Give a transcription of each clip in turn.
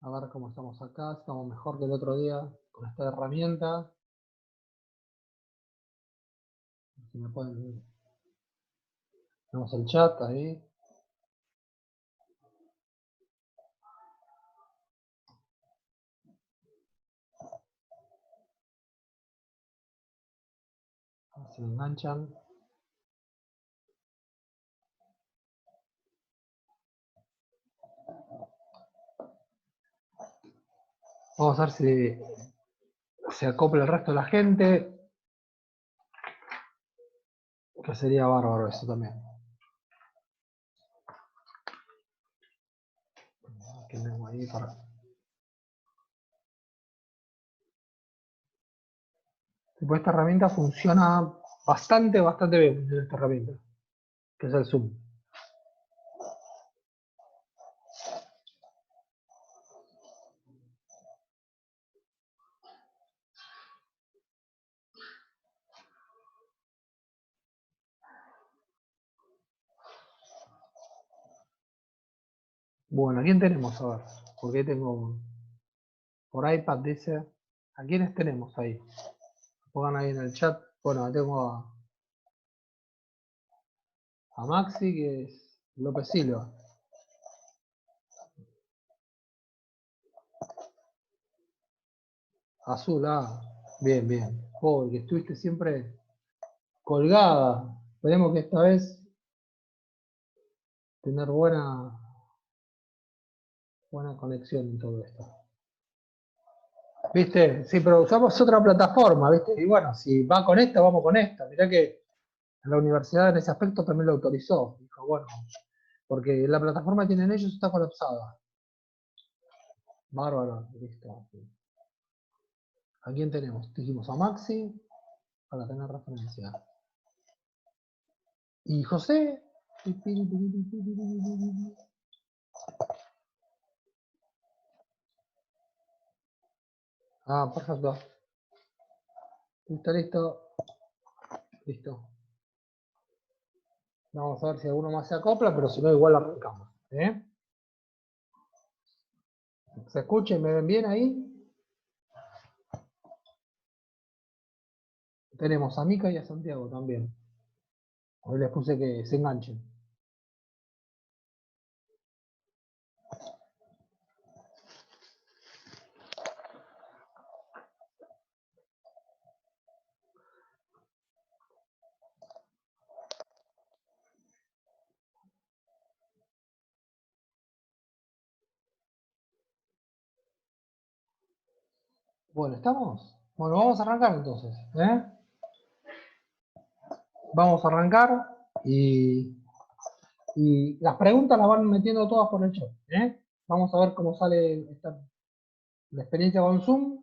A ver cómo estamos acá. Estamos mejor que el otro día con esta herramienta. Si me pueden... Tenemos el chat ahí. A ver si me enganchan. Vamos a ver si se acopla el resto de la gente. Que sería bárbaro eso también. ¿Qué tengo ahí para...? Pues esta herramienta funciona bastante bien. Esta herramienta. Que es el Zoom. Bueno, ¿a quién tenemos? A ver. Porque ahí tengo... Por iPad dice... ¿A quiénes tenemos ahí? Pongan ahí en el chat. Bueno, tengo a Maxi, que es López Silva. Azul, bien, bien. Oh, que estuviste siempre colgada. Esperemos que esta vez tener buena conexión en todo esto. ¿Viste? Sí, pero usamos otra plataforma, ¿viste? Y bueno, si va con esta, vamos con esta. Mirá que la universidad en ese aspecto también lo autorizó. Dijo, bueno, porque la plataforma que tienen ellos está colapsada. Bárbaro, listo. ¿A quién tenemos? Dijimos a Maxi, para tener referencia. Y José. Perfecto. Listo. Listo. Vamos a ver si alguno más se acopla, pero si no, igual arrancamos. ¿Se escucha y me ven bien ahí? Tenemos a Mica y a Santiago también. Hoy les puse que se enganchen. Bueno, ¿estamos? Bueno, vamos a arrancar entonces. Vamos a arrancar y las preguntas las van metiendo todas por el chat. Vamos a ver cómo sale la experiencia con Zoom.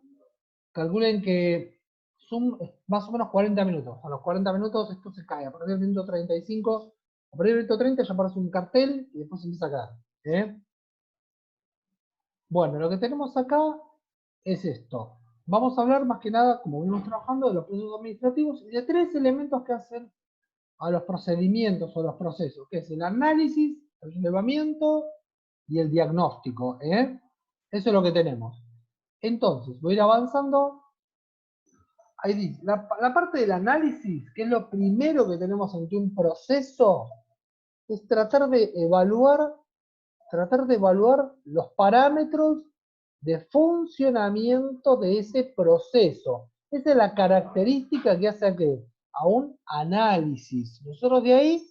Calculen que Zoom es más o menos 40 minutos. A los 40 minutos esto se cae. A partir del minuto 35, a partir del minuto 30 ya aparece un cartel y después se empieza a caer. Bueno, lo que tenemos acá es esto. Vamos a hablar más que nada, como venimos trabajando, de los procesos administrativos y de tres elementos que hacen a los procedimientos o los procesos, que es el análisis, el relevamiento y el diagnóstico. Eso es lo que tenemos. Entonces, voy a ir avanzando. Ahí dice, la parte del análisis, que es lo primero que tenemos ante un proceso, es tratar de evaluar los parámetros de funcionamiento de ese proceso. Esa es la característica que hace a un análisis. Nosotros de ahí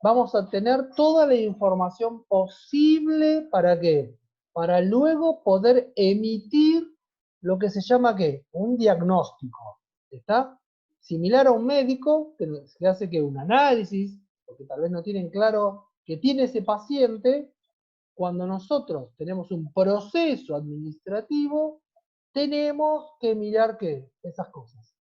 vamos a tener toda la información posible ¿para qué? Para luego poder emitir lo que se llama ¿qué? Un diagnóstico. ¿Está? Similar a un médico que hace que un análisis, porque tal vez no tienen claro que tiene ese paciente. Cuando nosotros tenemos un proceso administrativo, tenemos que mirar ¿qué? Esas cosas.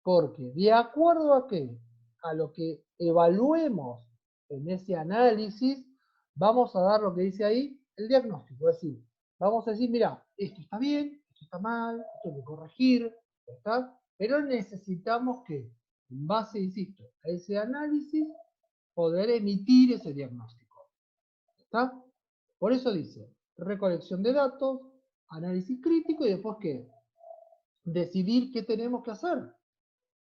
Porque de acuerdo a qué? A lo que evaluemos en ese análisis, vamos a dar lo que dice ahí, el diagnóstico. Es decir, vamos a decir, mira, esto está bien, esto está mal, esto hay que corregir, ¿está? Pero necesitamos que, en base, insisto, a ese análisis, poder emitir ese diagnóstico. ¿Está? Por eso dice, recolección de datos, análisis crítico y después ¿qué? Decidir qué tenemos que hacer.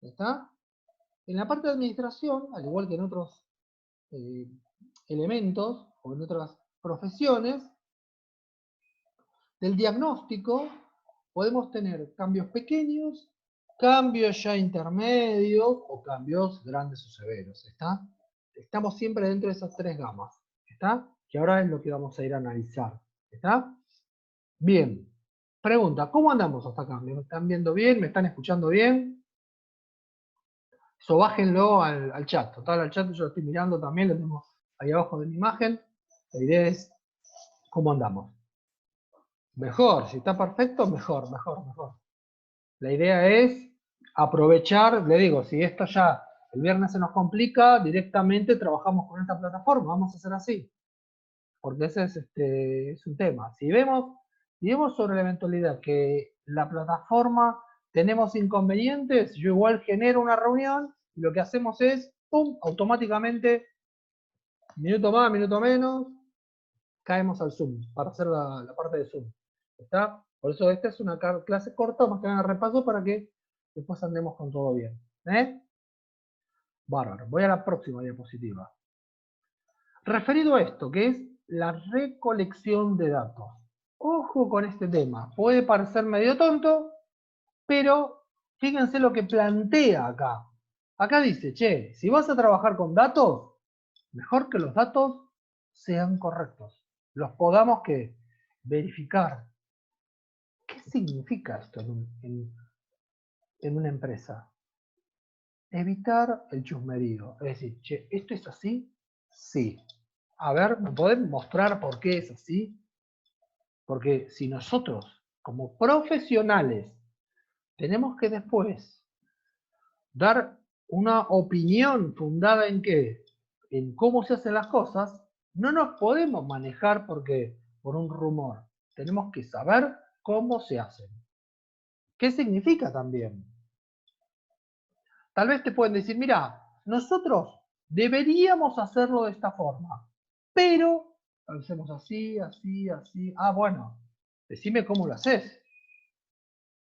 ¿Está? En la parte de administración, al igual que en otros elementos o en otras profesiones, del diagnóstico podemos tener cambios pequeños, cambios ya intermedios o cambios grandes o severos. ¿Está? Estamos siempre dentro de esas tres gamas. ¿Está? Que ahora es lo que vamos a ir a analizar. ¿Está? Bien. Pregunta, ¿cómo andamos hasta acá? ¿Me están viendo bien? ¿Me están escuchando bien? Eso bájenlo al chat. Total, al chat yo lo estoy mirando también, lo tengo ahí abajo de mi imagen. La idea es cómo andamos. Mejor, si está perfecto, mejor, mejor, mejor. La idea es aprovechar, le digo, si esto ya el viernes se nos complica, directamente trabajamos con esta plataforma, vamos a hacer así. Porque ese es un tema. Si vemos sobre la eventualidad que la plataforma tenemos inconvenientes, yo igual genero una reunión y lo que hacemos es, ¡pum!, automáticamente, minuto más, minuto menos, caemos al Zoom, para hacer la parte de Zoom. ¿Está? Por eso esta es una clase corta, más que nada repaso, para que después andemos con todo bien. Bárbaro. Voy a la próxima diapositiva. Referido a esto, que es la recolección de datos. Ojo con este tema. Puede parecer medio tonto, pero fíjense lo que plantea acá. Acá dice, che, si vas a trabajar con datos, mejor que los datos sean correctos. Los podamos que verificar. ¿Qué significa esto en una empresa? Evitar el chusmerío. Es decir, che, ¿esto es así? Sí. A ver, ¿me pueden mostrar por qué es así? Porque si nosotros, como profesionales, tenemos que después dar una opinión fundada en qué, en cómo se hacen las cosas, no nos podemos manejar por un rumor. Tenemos que saber cómo se hacen. ¿Qué significa también? Tal vez te pueden decir, mira, nosotros deberíamos hacerlo de esta forma, pero lo hacemos así, así, así. Ah, bueno, decime cómo lo haces.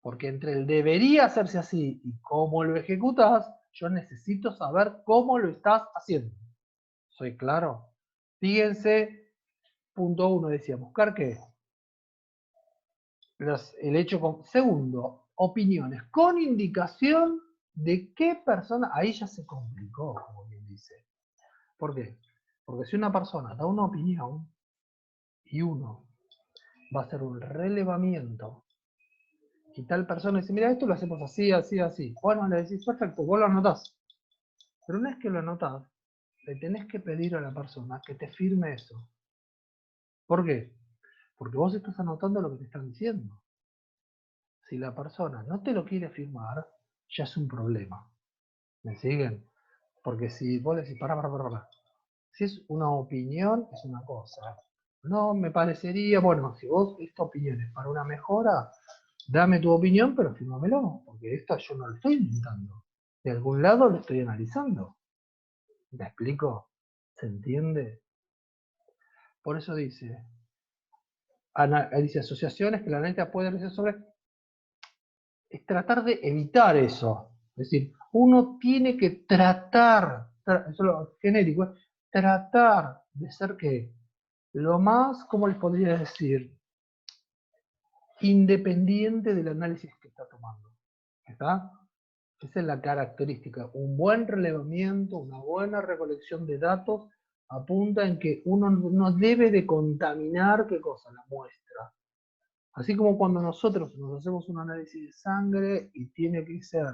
Porque entre el debería hacerse así y cómo lo ejecutas, yo necesito saber cómo lo estás haciendo. ¿Soy claro? Fíjense, punto 1 decía, buscar qué. El hecho con. Segundo, opiniones con indicación de qué persona. Ahí ya se complicó, como bien dice. ¿Por qué? Porque si una persona da una opinión y uno va a hacer un relevamiento y tal persona dice, mira, esto lo hacemos así, así, así. Bueno, le decís, perfecto, vos lo anotás. Pero una vez que lo anotás, le tenés que pedir a la persona que te firme eso. ¿Por qué? Porque vos estás anotando lo que te están diciendo. Si la persona no te lo quiere firmar, ya es un problema. ¿Me siguen? Porque si vos le decís, pará. Si es una opinión, es una cosa. No, me parecería, bueno, si vos, esta opinión es para una mejora, dame tu opinión, pero fírmamelo, porque esta yo no lo estoy inventando. De algún lado lo estoy analizando. ¿Me explico? ¿Se entiende? Por eso dice asociaciones que la neta puede realizar sobre. Es tratar de evitar eso. Es decir, uno tiene que tratar, eso es lo genérico, tratar de ser que lo más, ¿cómo les podría decir? Independiente del análisis que está tomando. ¿Está? Esa es la característica. Un buen relevamiento, una buena recolección de datos apunta en que uno no debe de contaminar, ¿qué cosa? La muestra. Así como cuando nosotros nos hacemos un análisis de sangre y tiene que ser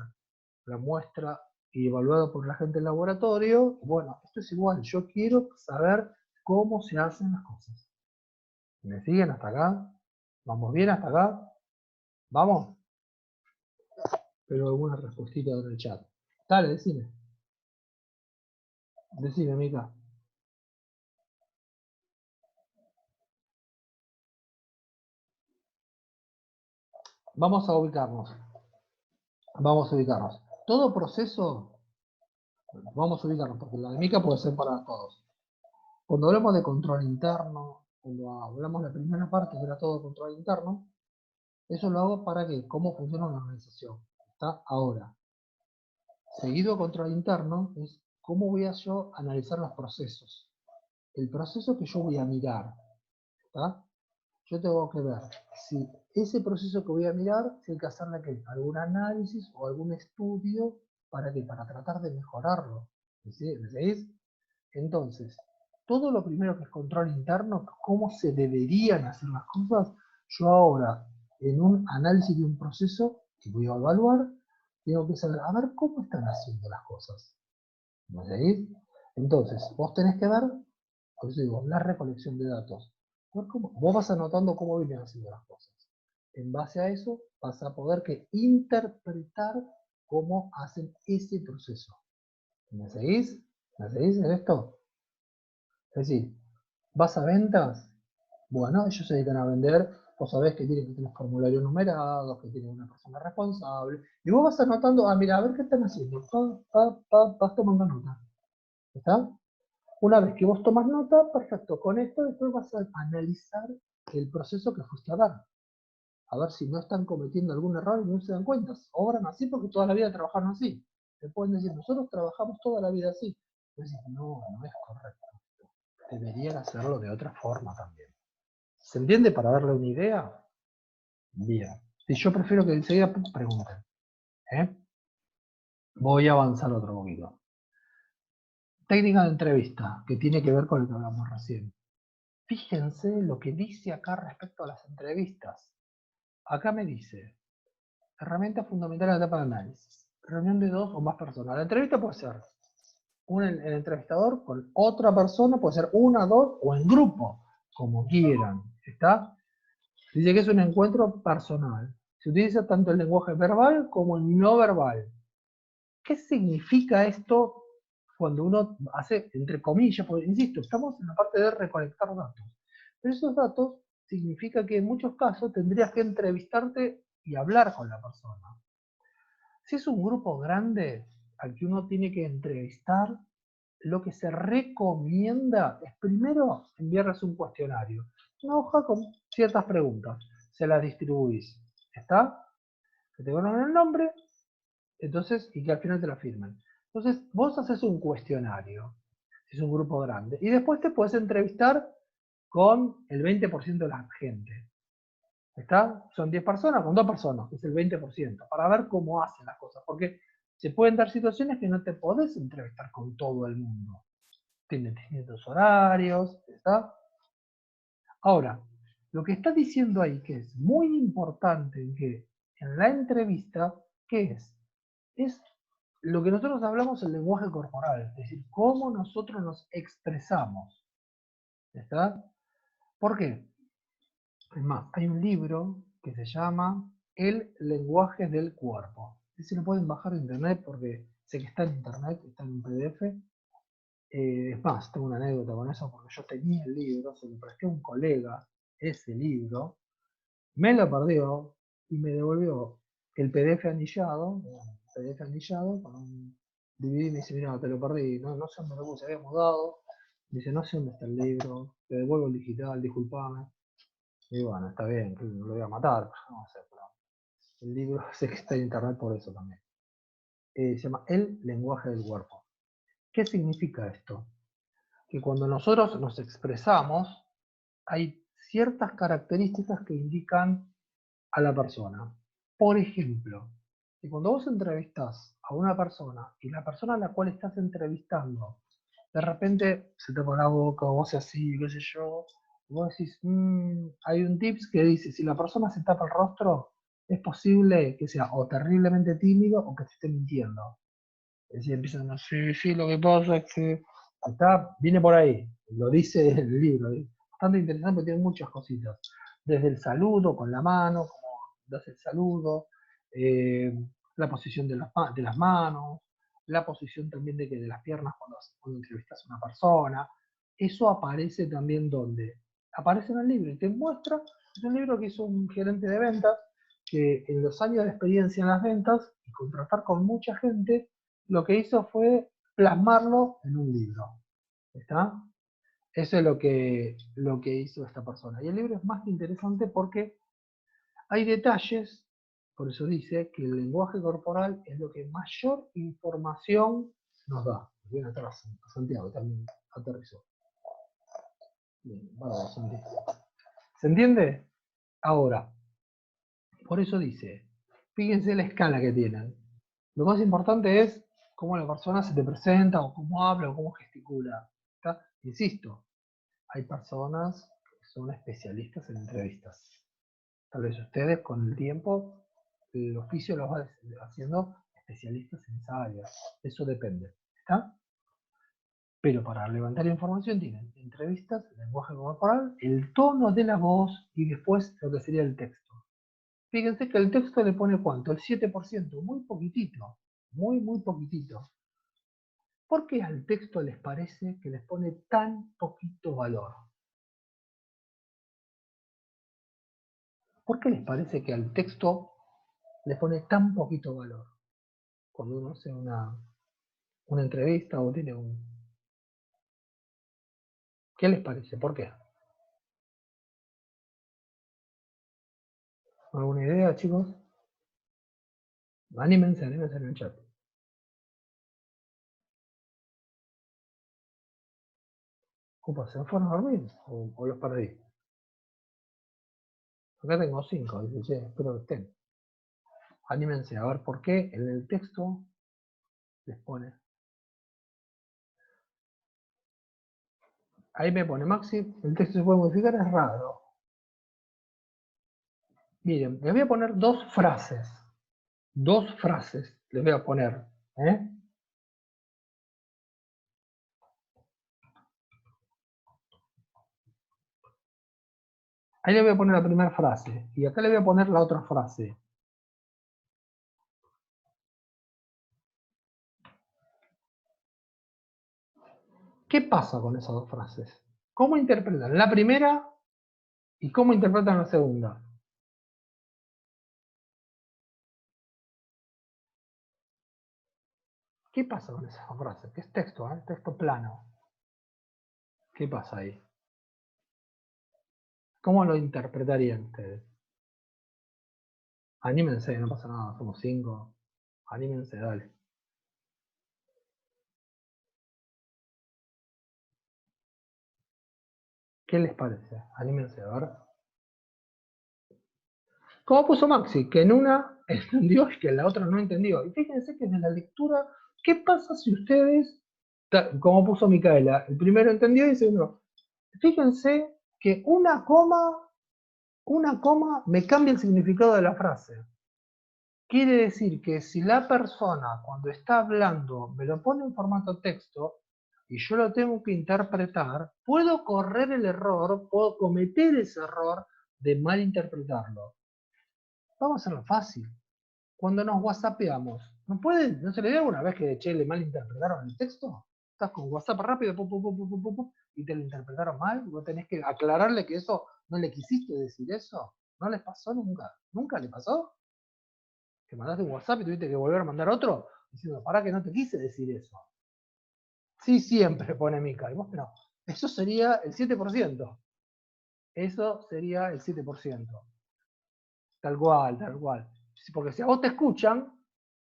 la muestra y evaluado por la gente del laboratorio, bueno, esto es igual. Yo quiero saber cómo se hacen las cosas. ¿Me siguen hasta acá? ¿Vamos bien hasta acá? ¿Vamos? Pero alguna respuestita en el chat. Dale, decime. Decime, Mica. Vamos a ubicarnos. Vamos a ubicarnos. Todo proceso, vamos a ubicarnos, porque la de Mica puede ser para todos. Cuando hablamos de control interno, cuando hablamos de la primera parte, que era todo control interno, eso lo hago para que, cómo funciona una organización. ¿Está? Ahora, seguido control interno, es cómo voy a yo analizar los procesos. El proceso que yo voy a mirar, ¿está? Yo tengo que ver si ese proceso que voy a mirar, si hay que hacerle ¿qué? Algún análisis o algún estudio para ¿qué? Para tratar de mejorarlo. ¿Me seguís? Entonces, todo lo primero que es control interno, cómo se deberían hacer las cosas, yo ahora, en un análisis de un proceso que voy a evaluar, tengo que saber, a ver cómo están haciendo las cosas. ¿Me seguís? Entonces, vos tenés que ver, por eso digo, la recolección de datos. Vos vas anotando cómo vienen haciendo las cosas. En base a eso, vas a poder que interpretar cómo hacen ese proceso. ¿Me seguís? ¿Me seguís en esto? Es decir, vas a ventas, bueno, ellos se dedican a vender, vos sabés que tienen que tener formularios numerados, que tienen una persona responsable, y vos vas anotando, ah, mira, a ver qué están haciendo, vas tomando nota. ¿Está? Una vez que vos tomas nota, perfecto, con esto después vas a analizar el proceso que fuiste a dar. A ver si no están cometiendo algún error y no se dan cuenta. Obran así porque toda la vida trabajaron así. Te pueden decir, nosotros trabajamos toda la vida así. Entonces, no, no es correcto. Deberían hacerlo de otra forma también. ¿Se entiende para darle una idea? Bien. Si yo prefiero que enseguida pregunten. ¿eh? Voy a avanzar otro poquito. Técnica de entrevista, que tiene que ver con lo que hablamos recién. Fíjense lo que dice acá respecto a las entrevistas. Acá me dice, herramienta fundamental en la etapa de análisis. Reunión de 2 o más personas. La entrevista puede ser el entrevistador con otra persona, puede ser una, dos o en grupo, como quieran. ¿Está? Dice que es un encuentro personal. Se utiliza tanto el lenguaje verbal como el no verbal. ¿Qué significa esto cuando uno hace, entre comillas, porque insisto, estamos en la parte de recolectar datos? Pero esos datos significa que en muchos casos tendrías que entrevistarte y hablar con la persona. Si es un grupo grande al que uno tiene que entrevistar, lo que se recomienda es primero enviarles un cuestionario, una hoja con ciertas preguntas, se las distribuís, ¿está? Que te pongan el nombre, entonces, y que al final te la firmen. Entonces, vos haces un cuestionario, si es un grupo grande, y después te puedes entrevistar con el 20% de la gente. ¿Está? Son 10 personas con 2 personas, que es el 20%, para ver cómo hacen las cosas. Porque se pueden dar situaciones que no te podés entrevistar con todo el mundo. Tienen distintos horarios, ¿está? Ahora, lo que está diciendo ahí, que es muy importante, que en la entrevista, ¿qué es? Es lo que nosotros hablamos el lenguaje corporal, es decir, cómo nosotros nos expresamos. ¿Está? ¿Por qué? Es más, hay un libro que se llama El lenguaje del cuerpo. Ese lo pueden bajar de internet porque sé que está en internet, está en un PDF. Es más, tengo una anécdota con eso porque yo tenía el libro, se lo presté a un colega, ese libro, me lo perdió y me devolvió el PDF anillado, con un DVD y me dice, mira, te lo perdí, no sé dónde lo puse, había mudado. Me dice, no sé dónde está el libro, te devuelvo el digital, disculpame. Y bueno, está bien, que lo voy a matar, no sé, pero el libro sé que está en internet por eso también. Se llama El lenguaje del cuerpo. ¿Qué significa esto? Que cuando nosotros nos expresamos, hay ciertas características que indican a la persona. Por ejemplo, si cuando vos entrevistás a una persona y la persona a la cual estás entrevistando, de repente se te pone la boca o hace así, qué sé yo, vos decís, hay un tips que dice, si la persona se tapa el rostro, es posible que sea o terriblemente tímido o que te esté mintiendo. Es decir, empiezan a decir, sí, lo que pasa es que viene por ahí, lo dice el libro, es bastante interesante porque tiene muchas cositas, desde el saludo con la mano, como das el saludo, eh, la posición de las manos, la posición también de las piernas cuando entrevistas a una persona, eso aparece también donde aparece en el libro y te muestra, es un libro que hizo un gerente de ventas que en los años de experiencia en las ventas y contratar con mucha gente, lo que hizo fue plasmarlo en un libro. ¿Está? Eso es lo que hizo esta persona. Y el libro es más que interesante porque hay detalles, por eso dice que el lenguaje corporal es lo que mayor información nos da. Bien atrás, Santiago también aterrizó. Bien, bárbaro, Santiago. ¿Se entiende? Ahora, por eso dice, fíjense la escala que tienen. Lo más importante es cómo la persona se te presenta, o cómo habla, o cómo gesticula. ¿Está? Insisto, hay personas que son especialistas en entrevistas. Tal vez ustedes con el tiempo, el oficio los va haciendo especialistas en esa área. Eso depende. ¿Está? Pero para levantar información tienen entrevistas, lenguaje corporal, el tono de la voz y después lo que sería el texto. Fíjense que el texto le pone ¿cuánto? El 7%, muy poquitito, muy poquitito. ¿Por qué al texto les parece que les pone tan poquito valor? ¿Por qué les parece que al texto le pone tan poquito valor? Cuando uno hace una entrevista o tiene un... ¿Qué les parece? ¿Por qué? ¿Alguna idea, chicos? Anímense en el chat. Opa, ¿se fueron a dormir? ¿O los perdí? Acá tengo 5, dice, che, espero que estén. Anímense a ver por qué en el texto les pone. Ahí me pone Maxi, el texto se puede modificar, es raro. Miren, les voy a poner dos frases. Dos frases les voy a poner. ¿Eh? Ahí le voy a poner la primera frase. Y acá le voy a poner la otra frase. ¿Qué pasa con esas dos frases? ¿Cómo interpretan la primera y cómo interpretan la segunda? ¿Qué pasa con esas dos frases? Que es texto, ¿eh? Texto plano. ¿Qué pasa ahí? ¿Cómo lo interpretarían ustedes? Anímense, no pasa nada, somos 5. Anímense, dale. ¿Qué les parece? Anímense, a ver. ¿Cómo puso Maxi? Que en una entendió y que en la otra no entendió. Y fíjense que en la lectura, ¿qué pasa si ustedes, como puso Micaela, el primero entendió y el segundo? Fíjense que una coma me cambia el significado de la frase. Quiere decir que si la persona cuando está hablando me lo pone en formato texto y yo lo tengo que interpretar, puedo correr el error, puedo cometer ese error de malinterpretarlo. Vamos a hacerlo fácil. Cuando nos whatsappeamos, ¿no se le dio alguna vez que che, le malinterpretaron el texto? Estás con WhatsApp rápido, y te lo interpretaron mal, y vos tenés que aclararle que eso no le quisiste decir eso. ¿No les pasó nunca? ¿Nunca le pasó? Que mandaste un WhatsApp y tuviste que volver a mandar otro diciendo, pará que no te quise decir eso. Sí, siempre pone Mica. Y vos, pero eso sería el 7%. Eso sería el 7%. Tal cual, tal cual. Porque si a vos te escuchan,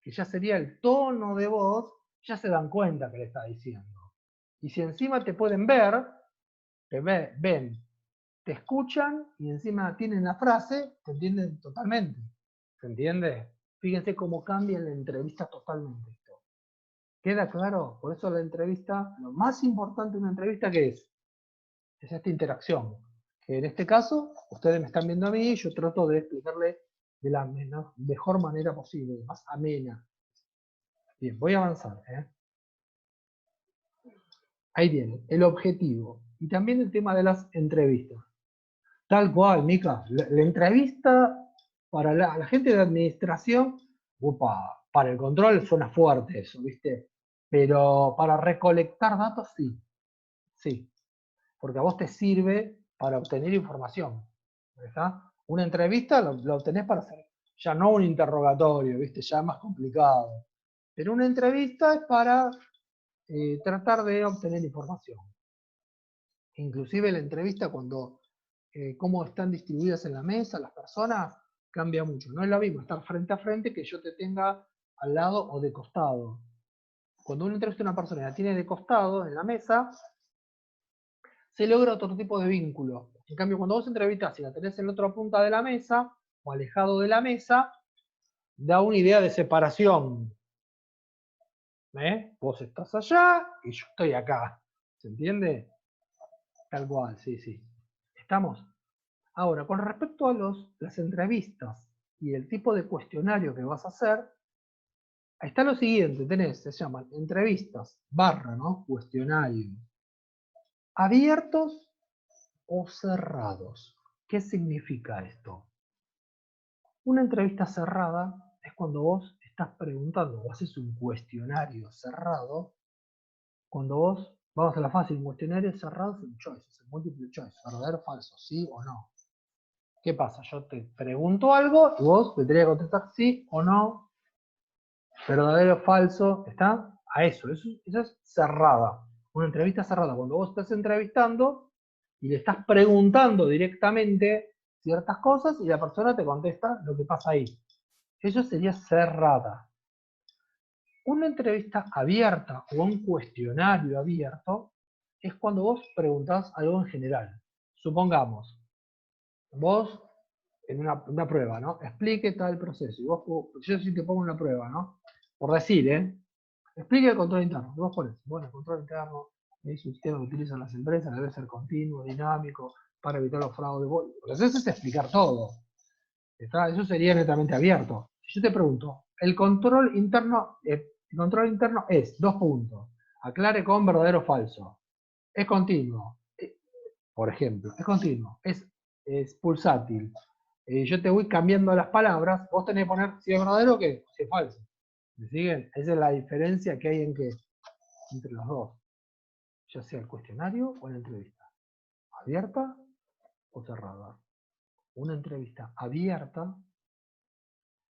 que ya sería el tono de voz, ya se dan cuenta que le está diciendo. Y si encima te pueden ver, ven, te escuchan y encima tienen la frase, te entienden totalmente. ¿Se entiende? Fíjense cómo cambia la entrevista totalmente esto. ¿Queda claro? Por eso la entrevista, lo más importante de una entrevista, ¿qué es? Es esta interacción. Que en este caso, ustedes me están viendo a mí y yo trato de explicarle de la mejor manera posible, más amena. Bien, voy a avanzar. Ahí viene, el objetivo. Y también el tema de las entrevistas. Tal cual, Mica. La entrevista para la gente de administración, upa, para el control suena fuerte eso, ¿viste? Pero para recolectar datos, sí. Sí. Porque a vos te sirve para obtener información. ¿Está? Una entrevista lo obtenés para hacer, ya no un interrogatorio, ¿viste? Ya es más complicado. Pero una entrevista es para tratar de obtener información. Inclusive la entrevista cuando cómo están distribuidas en la mesa las personas, cambia mucho. No es lo mismo estar frente a frente que yo te tenga al lado o de costado. Cuando uno entrevista a una persona y la tiene de costado en la mesa, se logra otro tipo de vínculo. En cambio, cuando vos entrevistas y la tenés en la otra punta de la mesa, o alejado de la mesa, da una idea de separación. Vos estás allá y yo estoy acá. ¿Se entiende? Tal cual, sí, sí. ¿Estamos? Ahora, con respecto a las entrevistas y el tipo de cuestionario que vas a hacer, ahí está lo siguiente, se llaman entrevistas, ¿no? Cuestionario. ¿Abiertos o cerrados? ¿Qué significa esto? Una entrevista cerrada es cuando vos estás preguntando o haces un cuestionario cerrado, cuando vos, vamos a la fácil, un cuestionario cerrado es un choice, es un múltiple choice, verdadero o falso, sí o no. ¿Qué pasa? Yo te pregunto algo y vos me tenés que contestar sí o no, verdadero o falso, ¿está? A eso es cerrada. Una entrevista cerrada, cuando vos estás entrevistando y le estás preguntando directamente ciertas cosas y la persona te contesta lo que pasa ahí. Eso sería cerrada. Una entrevista abierta o un cuestionario abierto es cuando vos preguntás algo en general. Supongamos, vos en una prueba, ¿no? Explique tal proceso. Y vos, yo sí te pongo una prueba, ¿no? Por decir, explique el control interno. Y vos pones, bueno, el control interno es un sistema que utilizan las empresas, debe ser continuo, dinámico, para evitar los fraudes. Eso es explicar todo. Eso sería netamente abierto. Si yo te pregunto, el control interno es, dos puntos. Aclare con verdadero o falso. Es continuo. Por ejemplo, es continuo. Es pulsátil. Yo te voy cambiando las palabras, vos tenés que poner si es verdadero o qué, si es falso. ¿Me siguen? Esa es la diferencia que hay entre los dos. Ya sea el cuestionario o la entrevista. Abierta o cerrada. Una entrevista abierta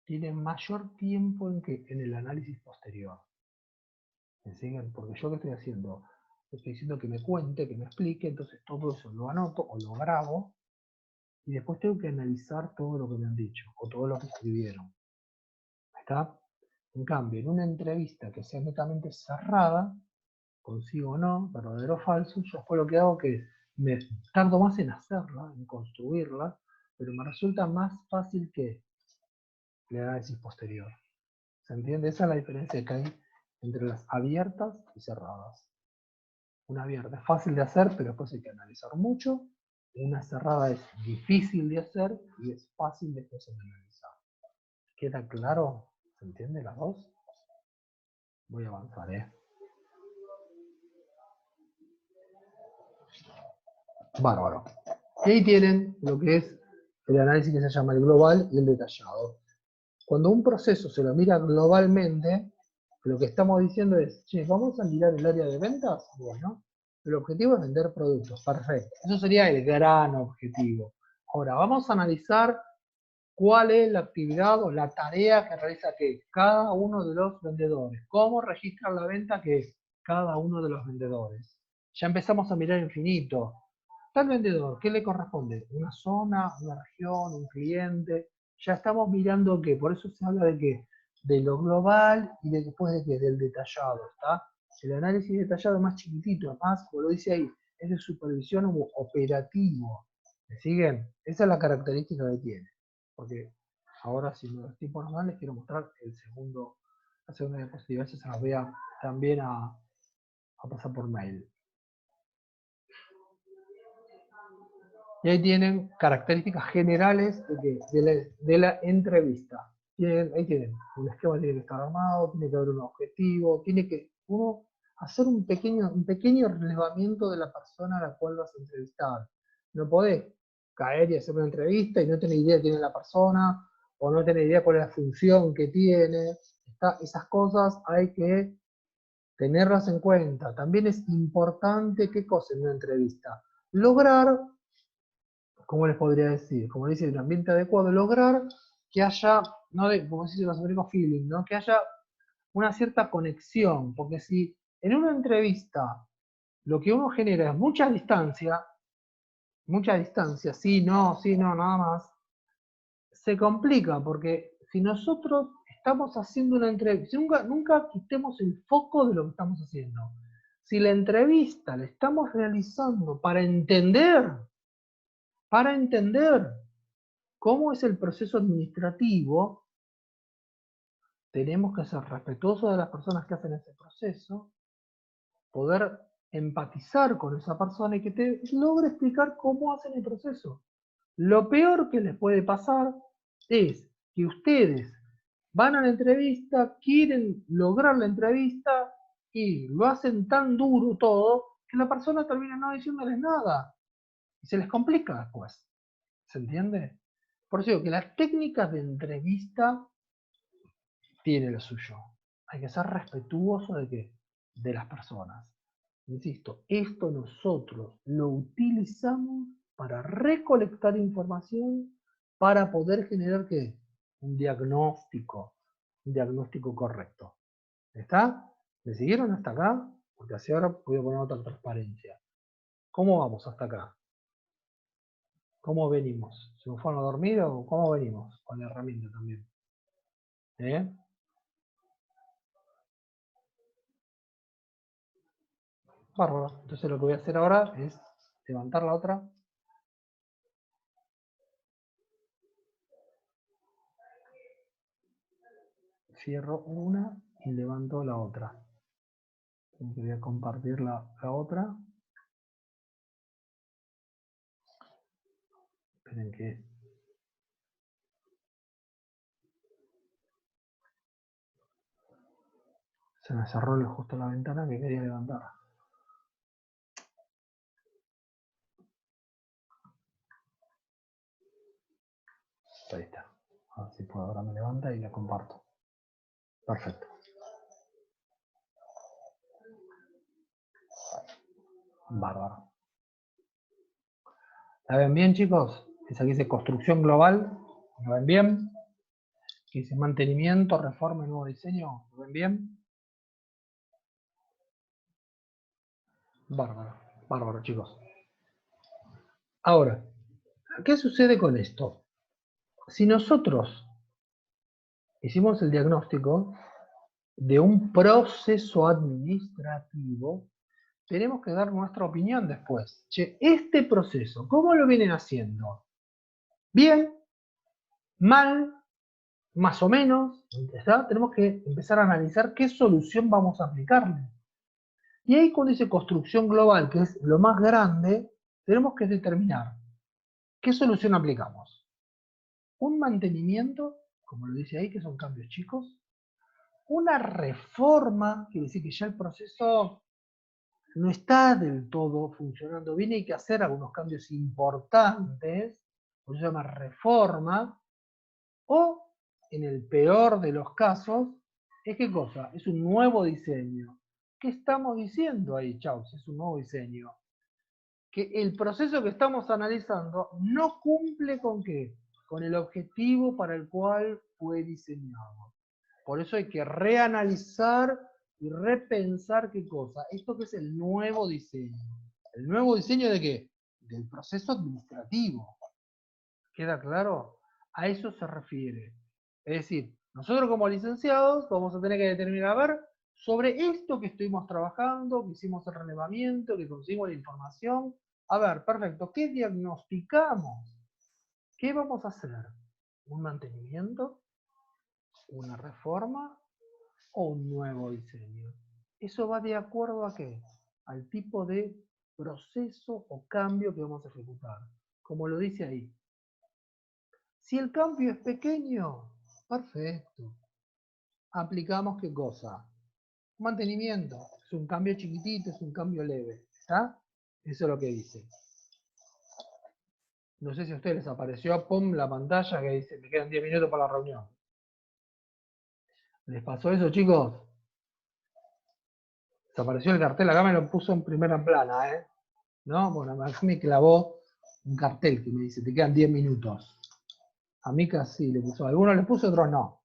tiene mayor tiempo en el análisis posterior. ¿Me siguen? Porque yo que estoy haciendo, estoy diciendo que me cuente, que me explique, entonces todo eso lo anoto o lo grabo y después tengo que analizar todo lo que me han dicho o todo lo que escribieron. ¿Está? En cambio, en una entrevista que sea netamente cerrada, consigo o no, verdadero o falso, yo después lo que hago que me tardo más en hacerla, en construirla, pero me resulta más fácil que el análisis posterior. ¿Se entiende? Esa es la diferencia que hay entre las abiertas y cerradas. Una abierta es fácil de hacer, pero después hay que analizar mucho. Una cerrada es difícil de hacer y es fácil después de analizar. ¿Queda claro? ¿Se entiende las dos? Voy a avanzar, Bárbaro. Y ahí tienen lo que es el análisis que se llama el global y el detallado. Cuando un proceso se lo mira globalmente, lo que estamos diciendo es, che, vamos a mirar el área de ventas. Bueno, el objetivo es vender productos. Perfecto. Eso sería el gran objetivo. Ahora, vamos a analizar cuál es la actividad o la tarea que realiza cada uno de los vendedores. Cómo registran la venta que cada uno de los vendedores. Ya empezamos a mirar infinito. Tal vendedor, ¿qué le corresponde? ¿Una zona, una región, un cliente? Ya estamos mirando que, por eso se habla de que de lo global y después de que del detallado, ¿está? El análisis detallado es más chiquitito, más, como lo dice ahí, es de supervisión operativo. ¿Me siguen? Esa es la característica que tiene. Porque ahora, si no estoy por nada, les quiero mostrar la segunda diapositiva. Esa se las voy a también a pasar por mail. Y ahí tienen características generales de la entrevista. Ahí tienen, un esquema tiene que estar armado, tiene que haber un objetivo, tiene que uno hacer un pequeño relevamiento de la persona a la cual vas a entrevistar. No podés caer y hacer una entrevista y no tener idea de quién es la persona, o no tener idea cuál es la función que tiene. Esas cosas hay que tenerlas en cuenta. También es importante, ¿qué cosa en una entrevista? Lograr, ¿cómo les podría decir? Como dice, el ambiente adecuado, lograr que haya, no de, como dicen los americanos, feeling, ¿no? Que haya una cierta conexión, porque si en una entrevista lo que uno genera es mucha distancia, sí, no, nada más. Se complica porque si nosotros estamos haciendo una entrevista, nunca quitemos el foco de lo que estamos haciendo. Si la entrevista la estamos realizando para entender cómo es el proceso administrativo, tenemos que ser respetuosos de las personas que hacen ese proceso, poder empatizar con esa persona y que te logre explicar cómo hacen el proceso. Lo peor que les puede pasar es que ustedes van a la entrevista, quieren lograr la entrevista y lo hacen tan duro todo que la persona termina no diciéndoles nada y se les complica después. ¿Se entiende? Por eso digo que las técnicas de entrevista tienen lo suyo. Hay que ser respetuoso de qué? De las personas. Insisto, esto nosotros lo utilizamos para recolectar información para poder generar ¿qué? Un diagnóstico correcto. ¿Está? ¿Me siguieron hasta acá? Porque así ahora voy a poner otra transparencia. ¿Cómo vamos hasta acá? ¿Cómo venimos? ¿Se nos fueron a dormir o cómo venimos? Con la herramienta también. ¿Eh? Bárbaro. Entonces lo que voy a hacer ahora es levantar la otra. Cierro una y levanto la otra. Voy a compartir la otra. Esperen que... se me cerró justo la ventana que quería levantar. Ahí está. A ver si puedo, ahora me levanta y la comparto. Perfecto. Bárbaro. ¿La ven bien, chicos? Esa que dice construcción global. ¿La ven bien? Que dice mantenimiento, reforma y nuevo diseño. ¿Lo ven bien? Bárbaro. Bárbaro, chicos. Ahora, ¿qué sucede con esto? Si nosotros hicimos el diagnóstico de un proceso administrativo, tenemos que dar nuestra opinión después. Che, este proceso, ¿cómo lo vienen haciendo? ¿Bien? ¿Mal? ¿Más o menos? ¿Está? Tenemos que empezar a analizar qué solución vamos a aplicarle. Y ahí con esa construcción global, que es lo más grande, tenemos que determinar qué solución aplicamos. Un mantenimiento, como lo dice ahí, que son cambios chicos. Una reforma, quiere decir que ya el proceso no está del todo funcionando bien, hay que hacer algunos cambios importantes, por eso se llama reforma, o en el peor de los casos, es ¿qué cosa? Es un nuevo diseño. ¿Qué estamos diciendo ahí, Chaus? Es un nuevo diseño. Que el proceso que estamos analizando no cumple con ¿qué? Con el objetivo para el cual fue diseñado. Por eso hay que reanalizar y repensar qué cosa. Esto que es el nuevo diseño. ¿El nuevo diseño de qué? Del proceso administrativo. ¿Queda claro? A eso se refiere. Es decir, nosotros como licenciados vamos a tener que determinar, a ver, sobre esto que estuvimos trabajando, que hicimos el relevamiento, que conseguimos la información. A ver, perfecto, ¿qué diagnosticamos? ¿Qué vamos a hacer? ¿Un mantenimiento? ¿Una reforma? ¿O un nuevo diseño? Eso va de acuerdo a qué? Al tipo de proceso o cambio que vamos a ejecutar. Como lo dice ahí. Si el cambio es pequeño, perfecto. Aplicamos qué cosa? Mantenimiento. Es un cambio chiquitito, es un cambio leve. ¿Está? Eso es lo que dice. No sé si a ustedes les apareció, pum, la pantalla que dice, me quedan 10 minutos para la reunión. ¿Les pasó eso, chicos? Desapareció el cartel, acá me lo puso en primera plana, ¿eh? ¿No? Bueno, acá me clavó un cartel que me dice, te quedan 10 minutos. A mí casi le puso, algunos les puso, otros no.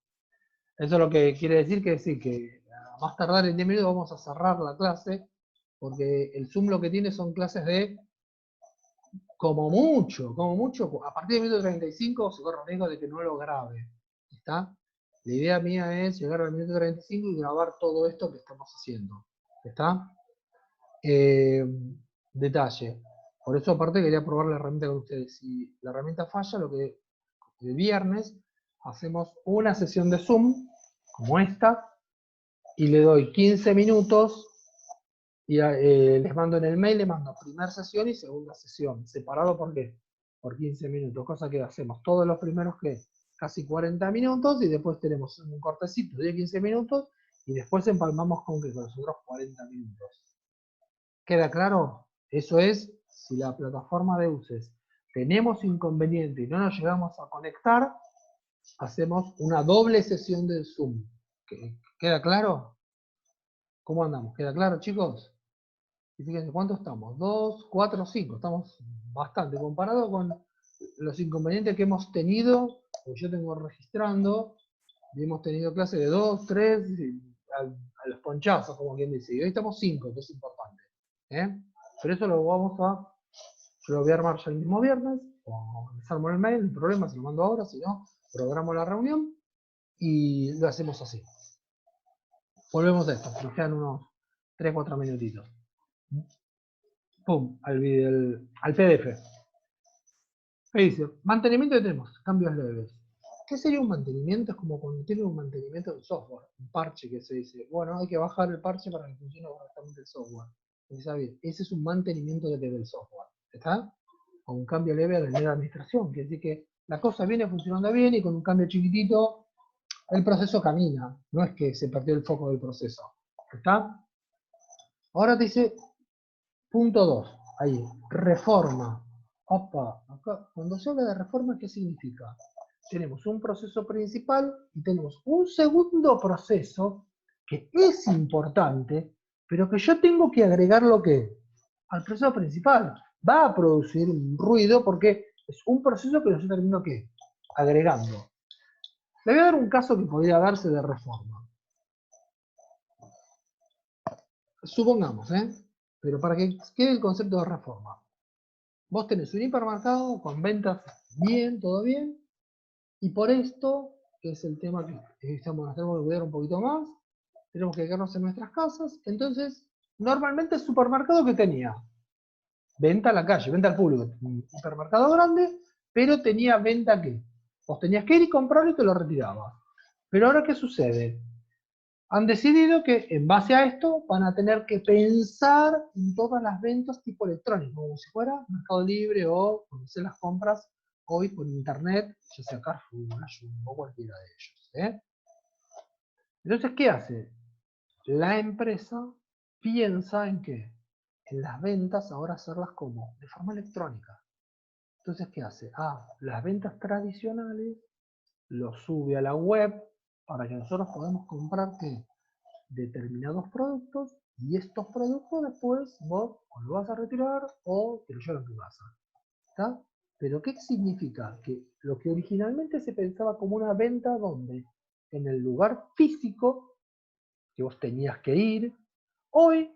Eso es lo que quiere decir que sí, que a más tardar en 10 minutos vamos a cerrar la clase, porque el Zoom lo que tiene son clases de, como mucho, a partir del minuto 35 se corre el riesgo de que no lo grabe. ¿Está? La idea mía es llegar al minuto 35 y grabar todo esto que estamos haciendo. ¿Está? Detalle. Por eso aparte quería probar la herramienta con ustedes. Si la herramienta falla, el viernes hacemos una sesión de Zoom, como esta, y le doy 15 minutos y les mando en el mail, les mando primera sesión y segunda sesión, separado por qué, por 15 minutos, cosa que hacemos todos los primeros que casi 40 minutos y después tenemos un cortecito de 15 minutos y después empalmamos con que con los otros 40 minutos. ¿Queda claro? Eso es, si la plataforma de UCES tenemos inconveniente y no nos llegamos a conectar, hacemos una doble sesión del Zoom. ¿Queda claro? ¿Cómo andamos? ¿Queda claro, chicos? Y fíjense, ¿cuánto estamos? 2, 4, 5. Estamos bastante comparado con los inconvenientes que hemos tenido, porque yo tengo registrando, y hemos tenido clases de 2, 3, a los ponchazos, como quien dice. Y hoy estamos 5, que es importante. Pero eso yo lo voy a armar ya el mismo viernes, o les armo el mail, el problema se lo mando ahora, si no, programo la reunión y lo hacemos así. Volvemos a esto, nos quedan unos 3, 4 minutitos. Pum, al PDF. Ahí dice, mantenimiento que tenemos, cambios leves. ¿Qué sería un mantenimiento? Es como cuando tiene un mantenimiento del software, un parche que se dice, bueno, hay que bajar el parche para que funcione correctamente el software. Ese es un mantenimiento del software, ¿está? O un cambio leve de la administración, quiere decir que la cosa viene funcionando bien y con un cambio chiquitito el proceso camina, no es que se perdió el foco del proceso, ¿está? Ahora te dice, punto 2, ahí, reforma. Opa, acá, cuando se habla de reforma, ¿qué significa? Tenemos un proceso principal y tenemos un segundo proceso que es importante, pero que yo tengo que agregar lo que al proceso principal. Va a producir un ruido porque es un proceso que yo termino ¿qué? Agregando. Le voy a dar un caso que podría darse de reforma. Supongamos, pero para que quede el concepto de reforma. Vos tenés un hipermercado con ventas bien, todo bien, y por esto, que es el tema que nos tenemos que cuidar un poquito más, tenemos que quedarnos en nuestras casas, entonces, normalmente el supermercado que tenía, venta a la calle, venta al público, un hipermercado grande, pero tenía venta ¿qué? Vos tenías que ir y comprarlo y te lo retirabas. Pero ahora, ¿qué sucede? Han decidido que en base a esto van a tener que pensar en todas las ventas tipo electrónico, como si fuera Mercado Libre o hacer las compras hoy por internet, ya sea Carrefour, Jumbo o cualquiera de ellos. Entonces, ¿qué hace? La empresa piensa en qué? En las ventas ahora hacerlas como de forma electrónica. Entonces, ¿qué hace? Las ventas tradicionales lo sube a la web para que nosotros podamos comprar ¿qué? Determinados productos y estos productos después vos o lo vas a retirar o te lo llevas a tu casa. ¿Está? Pero ¿qué significa? Que lo que originalmente se pensaba como una venta donde en el lugar físico que vos tenías que ir, hoy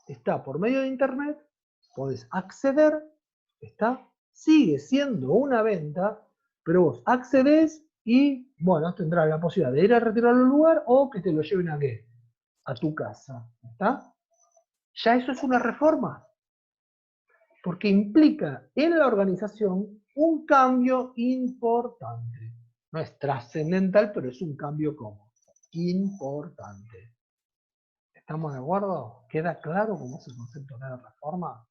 está por medio de internet, podés acceder, está, sigue siendo una venta, pero vos accedés y, bueno, tendrás la posibilidad de ir a retirarlo al lugar o que te lo lleven a qué? A tu casa, ¿está? Ya eso es una reforma, porque implica en la organización un cambio importante. No es trascendental, pero es un cambio como importante. ¿Estamos de acuerdo? ¿Queda claro cómo es el concepto de reforma?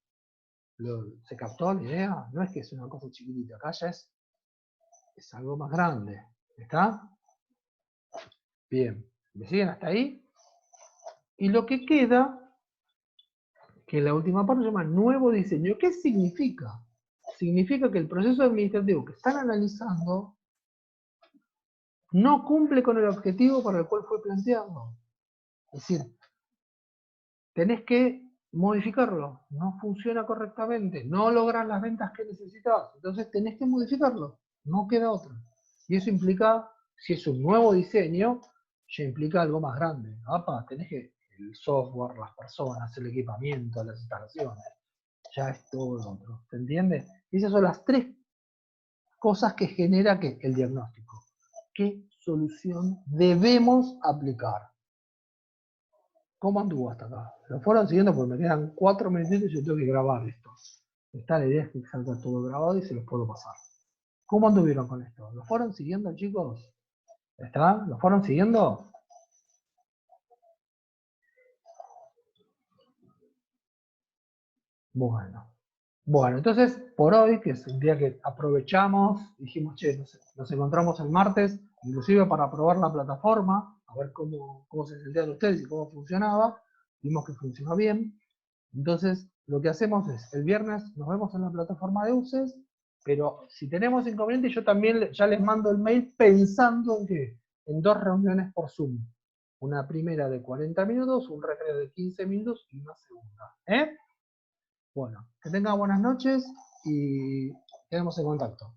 ¿Se captó la idea? No es que es una cosa chiquitita, acá ya es algo más grande. ¿Está? Bien. ¿Me siguen hasta ahí? Y lo que queda, que la última parte se llama nuevo diseño. ¿Qué significa? Significa que el proceso administrativo que están analizando no cumple con el objetivo para el cual fue planteado. Es decir, tenés que modificarlo, no funciona correctamente, no logras las ventas que necesitabas, entonces tenés que modificarlo, no queda otra. Y eso implica, si es un nuevo diseño, ya implica algo más grande. el software, las personas, el equipamiento, las instalaciones. Ya es todo lo otro. ¿Se entiende? Esas son las tres cosas que genera el diagnóstico. ¿Qué solución debemos aplicar? ¿Cómo anduvo hasta acá? Lo fueron siguiendo porque me quedan 4 minutitos y yo tengo que grabar esto. Esta la idea es que salga todo grabado y se los puedo pasar. ¿Cómo anduvieron con esto? ¿Lo fueron siguiendo, chicos? ¿Está? ¿Lo fueron siguiendo? Bueno, entonces por hoy, que es el día que aprovechamos, dijimos, che, nos encontramos el martes, inclusive para probar la plataforma, a ver cómo se sentían ustedes y cómo funcionaba, vimos que funcionó bien. Entonces, lo que hacemos es, el viernes nos vemos en la plataforma de UCES, pero si tenemos inconvenientes, yo también ya les mando el mail pensando en que en 2 reuniones por Zoom. Una primera de 40 minutos, un recreo de 15 minutos y una segunda. ¿Eh? Bueno, que tengan buenas noches y quedemos en contacto.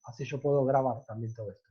Así yo puedo grabar también todo esto.